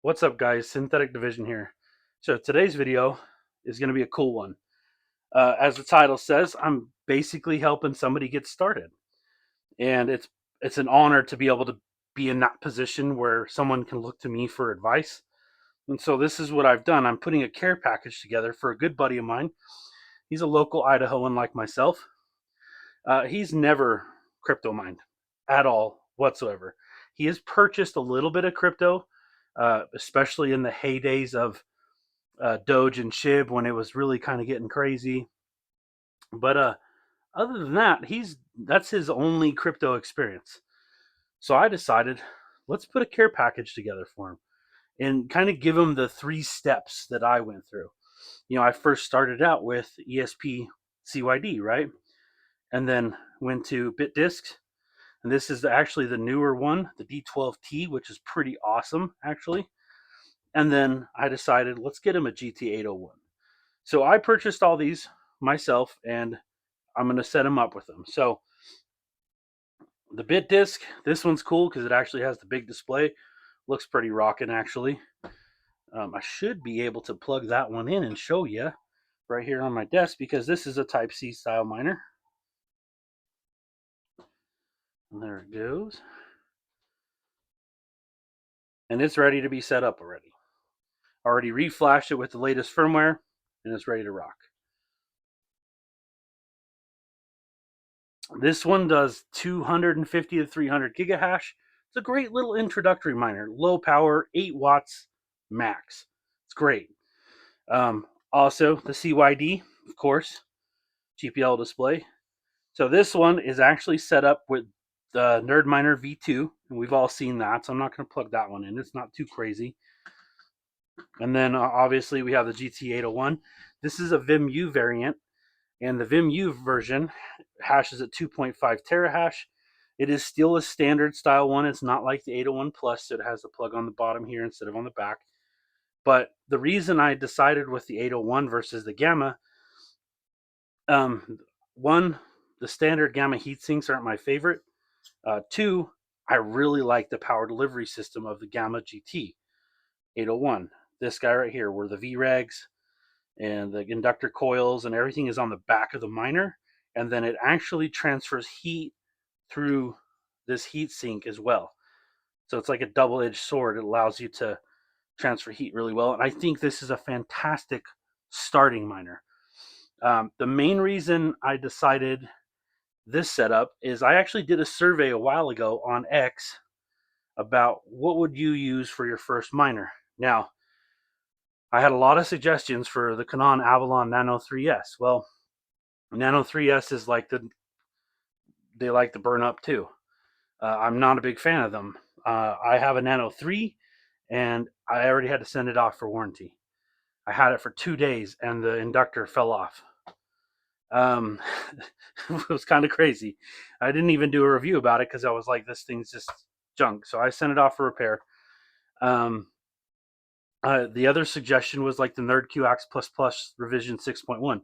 What's up, guys? Synthetic Division here. So today's video is going to be a cool one. As the title says, I'm basically helping somebody get started, and it's an honor to be able to be in that position where someone can look to me for advice. And so this is what I've done. I'm putting a care package together for a good buddy of mine. He's a local Idahoan like myself. He's never crypto mined at all whatsoever. He has purchased a little bit of crypto, especially in the heydays of Doge and SHIB when it was really kind of getting crazy. But other than that, that's his only crypto experience. So I decided, let's put a care package together for him and kind of give him the 3 steps that I went through. I first started out with ESP CYD, right? And then went to Bitdsk. And this is actually the newer one, the D12-T, which is pretty awesome, actually. And then I decided, let's get him a GT 801. So I purchased all these myself, and I'm going to set them up with them. So the Bitdsk, this one's cool because it actually has the big display. Looks pretty rocking, actually. I should be able to plug that one in and show you right here on my desk because this is a Type-C style miner. And there it goes. And it's ready to be set up already. Already reflashed it with the latest firmware, and it's ready to rock. This one does 250 to 300 gigahash. It's a great little introductory miner. Low power, 8 watts max. It's great. Also, the CYD, of course, GPL display. So this one is actually set up with the NerdMiner V2, and we've all seen that, so I'm not going to plug that one in. It's not too crazy. And then obviously we have the GT801. This is a Vimu variant, and the Vimu version hashes at 2.5 terahash. It is still a standard style one. It's not like the 801 Plus, so it has the plug on the bottom here instead of on the back. But the reason I decided with the 801 versus the Gamma, one, the standard Gamma heatsinks aren't my favorite. Two, I really like the power delivery system of the Gamma GT 801. This guy right here, where the VREGs and the inductor coils and everything is on the back of the miner, and then it actually transfers heat through this heat sink as well. So it's like a double-edged sword. It allows you to transfer heat really well, and I think this is a fantastic starting miner. The main reason I decided this setup is I actually did a survey a while ago on X about what would you use for your first miner. Now, I had a lot of suggestions for the Canon Avalon Nano 3S. Well, Nano 3S is they like to burn up too. I'm not a big fan of them. I have a Nano 3, and I already had to send it off for warranty. I had it for 2 days, and the inductor fell off. It was kind of crazy. I didn't even do a review about it because I was like, this thing's just junk. So I sent it off for repair. The other suggestion was like the NerdQaxe revision 6.1.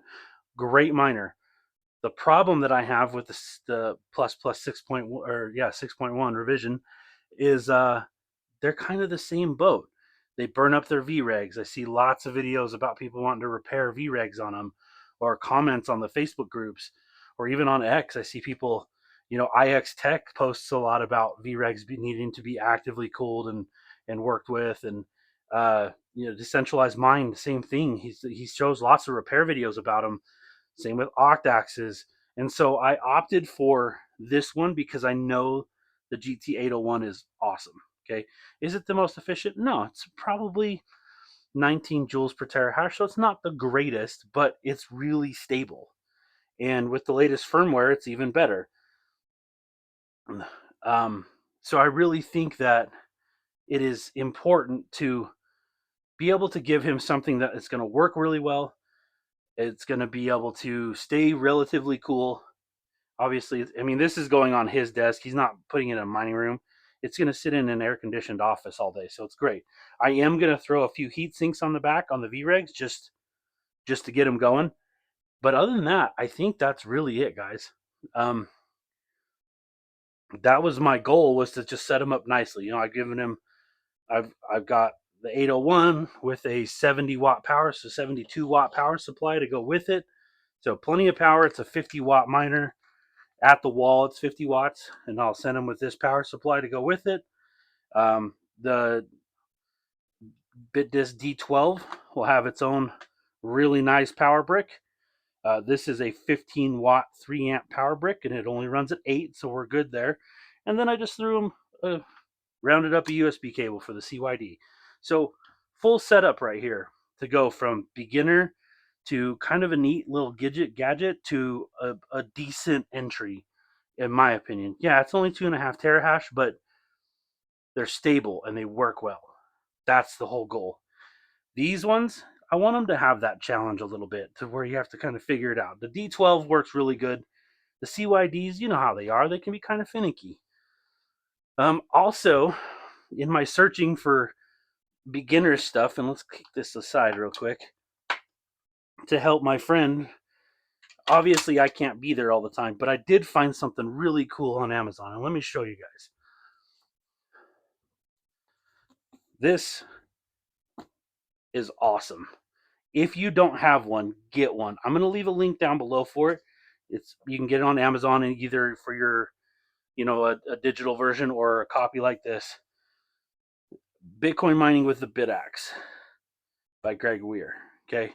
Great miner. The problem that I have with the plus 6.1 revision is they're kind of the same boat. They burn up their VREGs. I see lots of videos about people wanting to repair VREGs on them, or comments on the Facebook groups, or even on X. I see people, IX Tech posts a lot about VREGs needing to be actively cooled and worked with, and Decentralized Mind, same thing. He shows lots of repair videos about them. Same with Octaxes. And so I opted for this one because I know the GT801 is awesome. Okay. Is it the most efficient? No, it's probably 19 joules per terahash. So it's not the greatest, but it's really stable. And with the latest firmware, it's even better. So I really think that it is important to be able to give him something that is going to work really well. It's going to be able to stay relatively cool. Obviously, I mean, this is going on his desk. He's not putting it in a mining room. It's going to sit in an air-conditioned office all day, so it's great. I am going to throw a few heat sinks on the back on the VREGs just to get them going. But other than that, I think that's really it, guys. That was my goal, was to just set him up nicely. I've got the 801 with a 70 watt power, so 72 watt power supply to go with it. So plenty of power. It's a 50 watt miner. At the wall, it's 50 watts, and I'll send them with this power supply to go with it. The Bitdsk D12 will have its own really nice power brick. This is a 15 watt 3 amp power brick, and it only runs at 8, so we're good there. And then I just threw them, rounded up a USB cable for the CYD. So full setup right here to go from beginner to kind of a neat little gadget to a decent entry, in my opinion. Yeah, it's only 2.5 terahash, but they're stable and they work well. That's the whole goal. These ones, I want them to have that challenge a little bit to where you have to kind of figure it out. The D12 works really good. The CYDs, you know how they are. They can be kind of finicky. Also, in my searching for beginner stuff, and let's kick this aside real quick to help my friend. Obviously, I can't be there all the time, but I did find something really cool on Amazon, and let me show you guys. This is awesome. If you don't have one, get one. I'm going to leave a link down below for it. You can get it on Amazon, and either for your, a digital version or a copy like this. Bitcoin Mining with the Bitaxe by Greg Weir. Okay.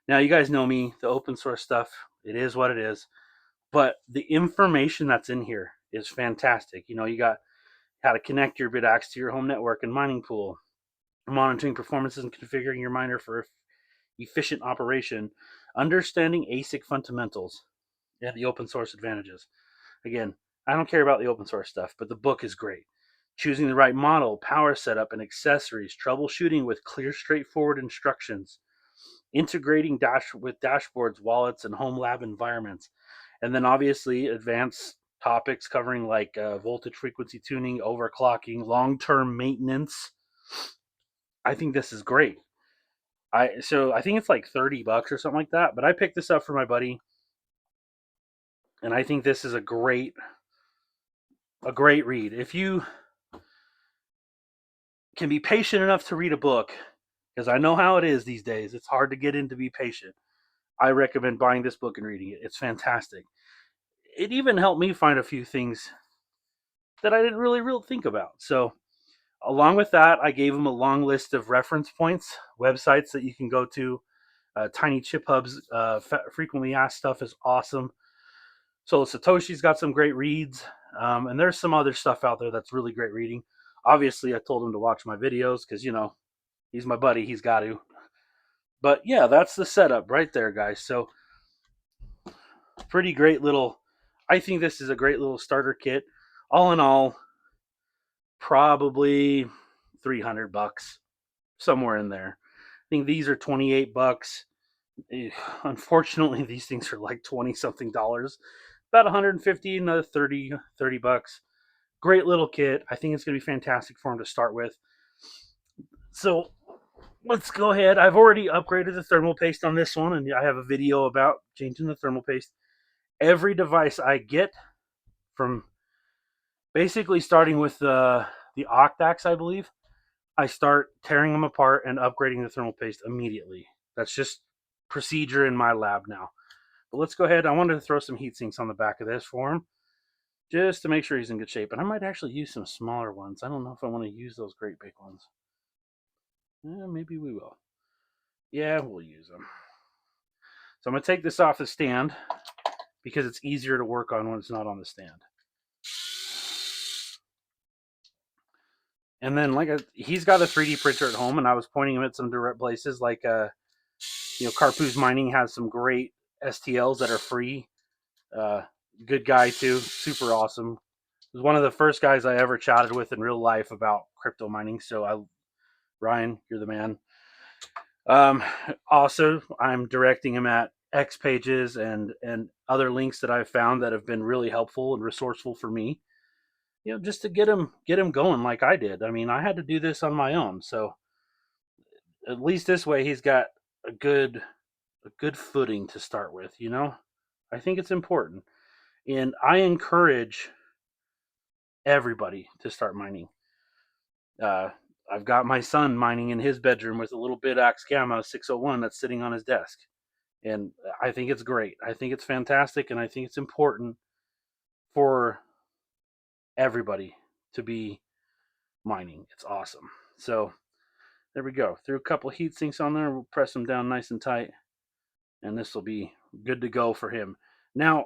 Now you guys know me, the open source stuff, it is what it is. But the information that's in here is fantastic. You got how to connect your Bitaxe to your home network and mining pool, monitoring performances and configuring your miner for efficient operation, understanding ASIC fundamentals, and the open source advantages. Again, I don't care about the open source stuff, but the book is great. Choosing the right model, power setup, and accessories, troubleshooting with clear, straightforward instructions, integrating with dashboards, wallets, and home lab environments. And then obviously advanced topics covering like voltage frequency tuning, overclocking, long-term maintenance. I think this is great. So I think it's like $30 or something like that, but I picked this up for my buddy, and I think this is a great read. If you can be patient enough to read a book, because I know how it is these days, it's hard to get in to be patient. I recommend buying this book and reading it. It's fantastic. It even helped me find a few things that I didn't really think about. So, along with that, I gave him a long list of reference points, websites that you can go to. Tiny Chip Hub's frequently asked stuff is awesome. So Satoshi's got some great reads, and there's some other stuff out there that's really great reading. Obviously, I told him to watch my videos because he's my buddy. He's got to. But yeah, that's the setup right there, guys. So pretty great little. I think this is a great little starter kit. All in all, probably $300, somewhere in there. I think these are $28. Unfortunately, these things are like 20 something dollars. About 150, another 30 bucks. Great little kit. I think it's going to be fantastic for him to start with. So let's go ahead. I've already upgraded the thermal paste on this one, and I have a video about changing the thermal paste. Every device I get, from basically starting with the Octax, I believe, I start tearing them apart and upgrading the thermal paste immediately. That's just procedure in my lab now. But let's go ahead. I wanted to throw some heat sinks on the back of this for him, just to make sure he's in good shape. And I might actually use some smaller ones. I don't know if I want to use those great big ones. Maybe we will. Yeah, we'll use them. So I'm going to take this off the stand because it's easier to work on when it's not on the stand. And then, he's got a 3D printer at home, and I was pointing him at some direct places like, Carpoo's Mining has some great STLs that are free. Good guy too, super awesome. He was one of the first guys I ever chatted with in real life about crypto mining. So Ryan, you're the man. Also, I'm directing him at X pages and other links that I've found that have been really helpful and resourceful for me. Just to get him going like I did. I mean, I had to do this on my own, so at least this way he's got a good footing to start with. I think it's important, and I encourage everybody to start mining. I've got my son mining in his bedroom with a little Bitaxe Gamma 601 that's sitting on his desk. And I think it's great. I think it's fantastic, and I think it's important for everybody to be mining. It's awesome. So there we go. Threw a couple heat sinks on there. We'll press them down nice and tight, and this will be good to go for him. Now,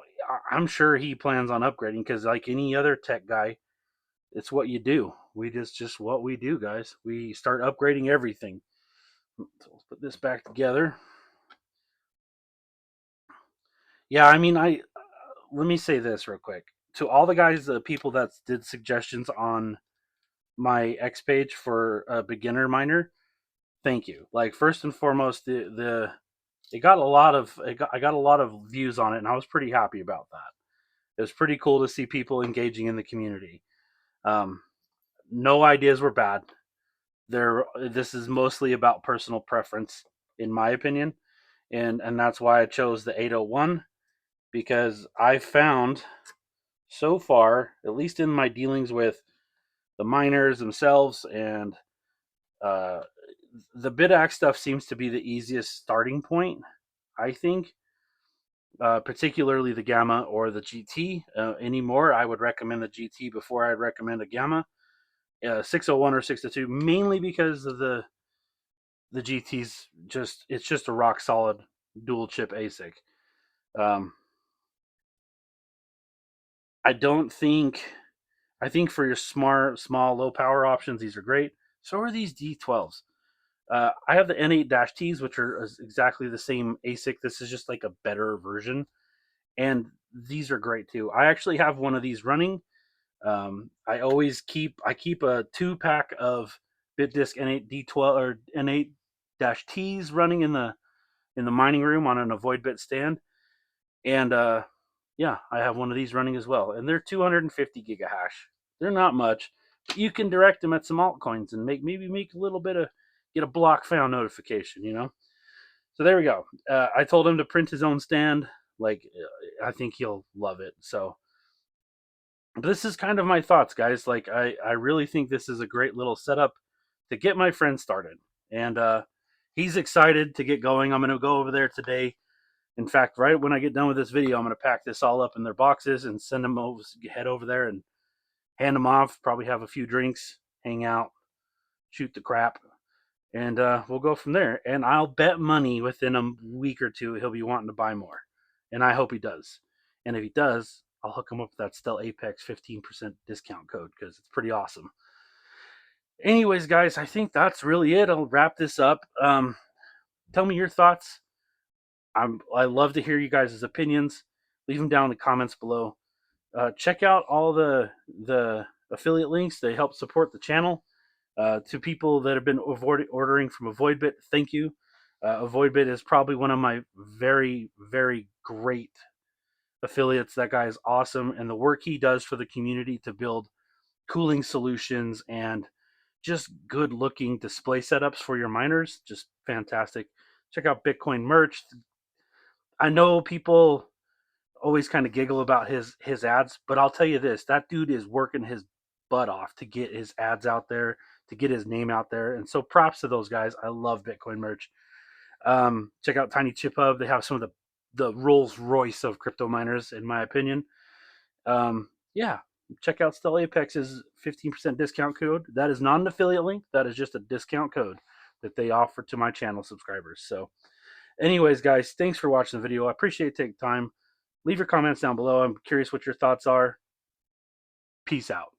I'm sure he plans on upgrading because, like any other tech guy, it's what you do. Just what we do, guys. We start upgrading everything. So let's put this back together. Yeah, I mean, let me say this real quick to all the guys, the people that did suggestions on my X page for a beginner miner. Thank you. Like first and foremost, I got a lot of views on it, and I was pretty happy about that. It was pretty cool to see people engaging in the community. Um, no ideas were bad. This is mostly about personal preference, in my opinion, and that's why I chose the 801 because I found so far, at least in my dealings with the miners themselves and uh, the Bitaxe stuff seems to be the easiest starting point, I think. Particularly the Gamma or the GT. Anymore, I would recommend the GT before I'd recommend a Gamma. 601 or 602, mainly because of the GT's it's just a rock solid dual chip ASIC. Um, I don't think I think for your small, low power options, these are great. So are these D12s. I have the N8-Ts, which are exactly the same ASIC. This is just like a better version, and these are great too. I actually have one of these running. I keep a 2-pack of Bitdsk N8 D12 or N8-Ts running in the mining room on an avoid bit stand, and yeah, I have one of these running as well, and they're 250 gigahash. They're not much, but you can direct them at some altcoins and maybe make a little bit of get a block found notification, you know. So there we go. I told him to print his own stand. Like, I think he'll love it. So this is kind of my thoughts, guys. Like, I really think this is a great little setup to get my friend started, and he's excited to get going. I'm going to go over there today. In fact, right when I get done with this video, I'm going to pack this all up in their boxes and send them over. Head over there and hand them off. Probably have a few drinks, hang out, shoot the crap, and we'll go from there. And I'll bet money within a week or two he'll be wanting to buy more, and I hope he does. And if he does, I'll hook him up with that Stell Apex 15% discount code because it's pretty awesome. Anyways, guys, I think that's really it. I'll wrap this up. Tell me your thoughts. I love to hear you guys' opinions. Leave them down in the comments below. Check out all the affiliate links. They help support the channel. To people that have been ordering from AvoidBit, thank you. AvoidBit is probably one of my very, very great affiliates. That guy is awesome, and the work he does for the community to build cooling solutions and just good looking display setups for your miners, just fantastic. Check out Bitcoin merch. I know people always kind of giggle about his ads, but I'll tell you this: that dude is working his butt off to get his ads out there, to get his name out there, and so props to those guys. I love Bitcoin merch. Check out Tiny Chip Hub; they have some of the Rolls Royce of crypto miners, in my opinion. Yeah, check out Stell Apex's 15% discount code. That is not an affiliate link; that is just a discount code that they offer to my channel subscribers. So, anyways, guys, thanks for watching the video. I appreciate you taking time. Leave your comments down below. I'm curious what your thoughts are. Peace out.